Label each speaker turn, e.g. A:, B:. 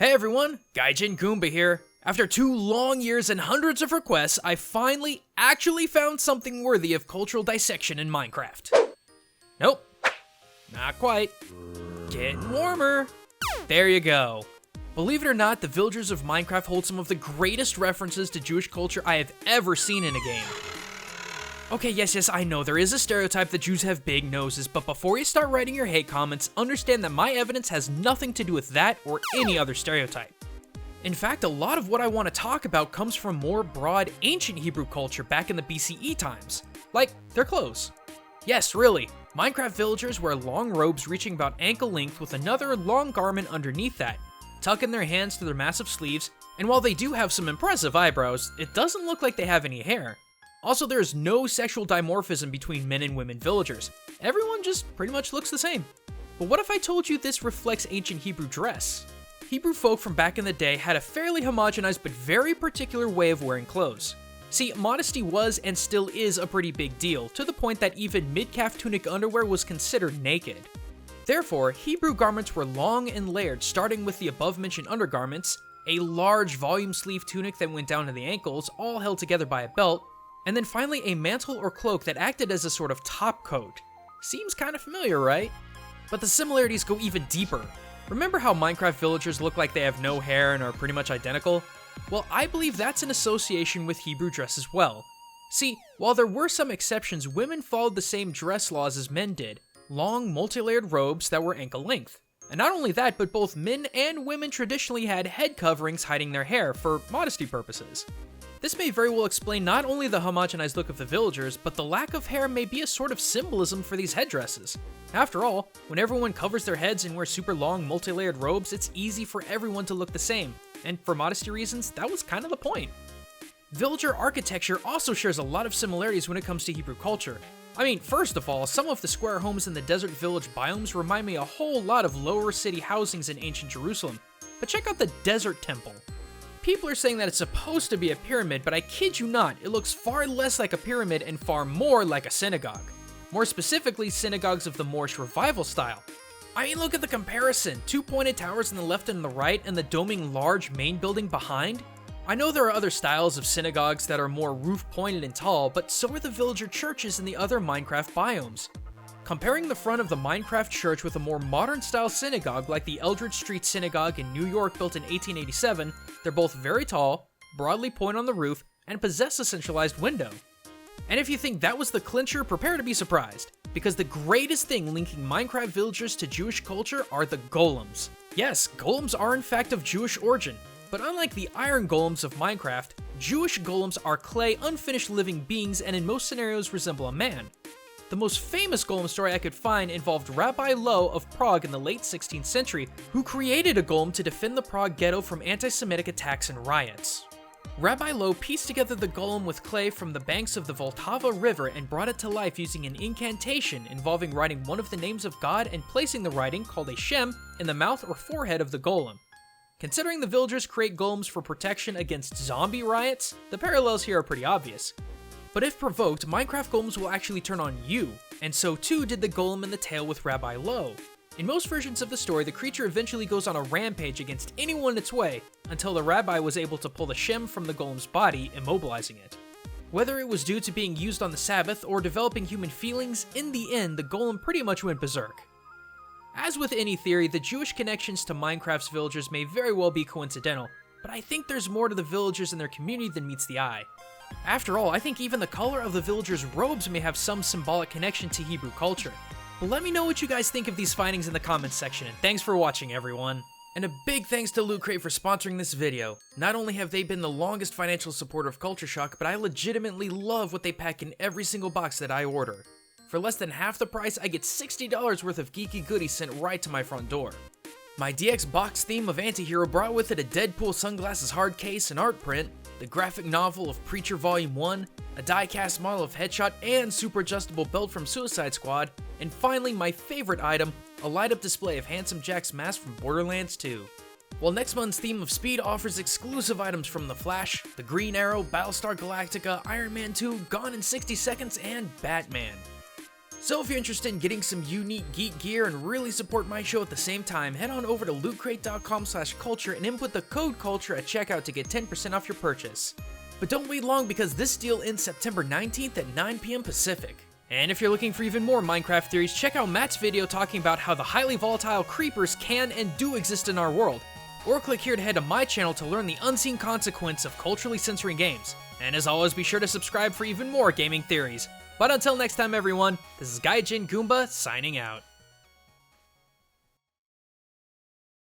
A: Hey everyone, Gaijin Goomba here. After 2 long years and hundreds of requests, I finally actually found something worthy of cultural dissection in Minecraft. Nope, not quite. Getting warmer. There you go. Believe it or not, the villagers of Minecraft hold some of the greatest references to Jewish culture I have ever seen in a game. Okay, yes, I know, there is a stereotype that Jews have big noses, but before you start writing your hate comments, understand that my evidence has nothing to do with that or any other stereotype. In fact, a lot of what I want to talk about comes from more broad, ancient Hebrew culture back in the BCE times. Like, their clothes. Yes, really, Minecraft villagers wear long robes reaching about ankle length with another long garment underneath that, tucking their hands to their massive sleeves, and while they do have some impressive eyebrows, it doesn't look like they have any hair. Also, there is no sexual dimorphism between men and women villagers. Everyone just pretty much looks the same. But what if I told you this reflects ancient Hebrew dress? Hebrew folk from back in the day had a fairly homogenized but very particular way of wearing clothes. See, modesty was and still is a pretty big deal, to the point that even mid-calf tunic underwear was considered naked. Therefore, Hebrew garments were long and layered, starting with the above-mentioned undergarments, a large volume sleeve tunic that went down to the ankles, all held together by a belt, and then finally a mantle or cloak that acted as a sort of top coat. Seems kind of familiar, right? But the similarities go even deeper. Remember how Minecraft villagers look like they have no hair and are pretty much identical? Well, I believe that's an association with Hebrew dress as well. See, while there were some exceptions, women followed the same dress laws as men did, long multi-layered robes that were ankle length. And not only that, but both men and women traditionally had head coverings hiding their hair for modesty purposes. This may very well explain not only the homogenized look of the villagers, but the lack of hair may be a sort of symbolism for these headdresses. After all, when everyone covers their heads and wears super long, multi-layered robes, it's easy for everyone to look the same, and for modesty reasons, that was kind of the point. Villager architecture also shares a lot of similarities when it comes to Hebrew culture. I mean, first of all, some of the square homes in the desert village biomes remind me a whole lot of lower city housings in ancient Jerusalem, but check out the desert temple. People are saying that it's supposed to be a pyramid, but I kid you not, it looks far less like a pyramid and far more like a synagogue. More specifically, synagogues of the Moorish revival style. I mean, look at the comparison, 2 pointed towers on the left and the right, and the doming large main building behind. I know there are other styles of synagogues that are more roof-pointed and tall, but so are the villager churches in the other Minecraft biomes. Comparing the front of the Minecraft church with a more modern-style synagogue like the Eldridge Street Synagogue in New York built in 1887, they're both very tall, broadly point on the roof, and possess a centralized window. And if you think that was the clincher, prepare to be surprised, because the greatest thing linking Minecraft villagers to Jewish culture are the golems. Yes, golems are in fact of Jewish origin, but unlike the iron golems of Minecraft, Jewish golems are clay, unfinished living beings and in most scenarios resemble a man. The most famous golem story I could find involved Rabbi Low of Prague in the late 16th century, who created a golem to defend the Prague ghetto from anti-Semitic attacks and riots. Rabbi Low pieced together the golem with clay from the banks of the Vltava River and brought it to life using an incantation involving writing one of the names of God and placing the writing, called a Shem, in the mouth or forehead of the golem. Considering the villagers create golems for protection against zombie riots, the parallels here are pretty obvious. But if provoked, Minecraft golems will actually turn on you, and so too did the golem in the tale with Rabbi Low. In most versions of the story, the creature eventually goes on a rampage against anyone in its way, until the rabbi was able to pull the Shem from the golem's body, immobilizing it. Whether it was due to being used on the Sabbath or developing human feelings, in the end, the golem pretty much went berserk. As with any theory, the Jewish connections to Minecraft's villagers may very well be coincidental, but I think there's more to the villagers and their community than meets the eye. After all, I think even the color of the villagers' robes may have some symbolic connection to Hebrew culture. But let me know what you guys think of these findings in the comments section, and thanks for watching, everyone. And a big thanks to Loot Crate for sponsoring this video. Not only have they been the longest financial supporter of Culture Shock, but I legitimately love what they pack in every single box that I order. For less than half the price, I get $60 worth of geeky goodies sent right to my front door. My DX box theme of Antihero brought with it a Deadpool sunglasses hard case and art print, the graphic novel of Preacher Volume 1, a die-cast model of Headshot and super adjustable belt from Suicide Squad, and finally my favorite item, a light-up display of Handsome Jack's mask from Borderlands 2. While next month's theme of Speed offers exclusive items from The Flash, The Green Arrow, Battlestar Galactica, Iron Man 2, Gone in 60 Seconds, and Batman. So if you're interested in getting some unique geek gear and really support my show at the same time, head on over to lootcrate.com/culture and input the code culture at checkout to get 10% off your purchase. But don't wait long because this deal ends September 19th at 9 p.m. Pacific. And if you're looking for even more Minecraft theories, check out Matt's video talking about how the highly volatile creepers can and do exist in our world. Or click here to head to my channel to learn the unseen consequence of culturally censoring games. And as always, be sure to subscribe for even more gaming theories. But until next time everyone, this is Gaijin Goomba signing out.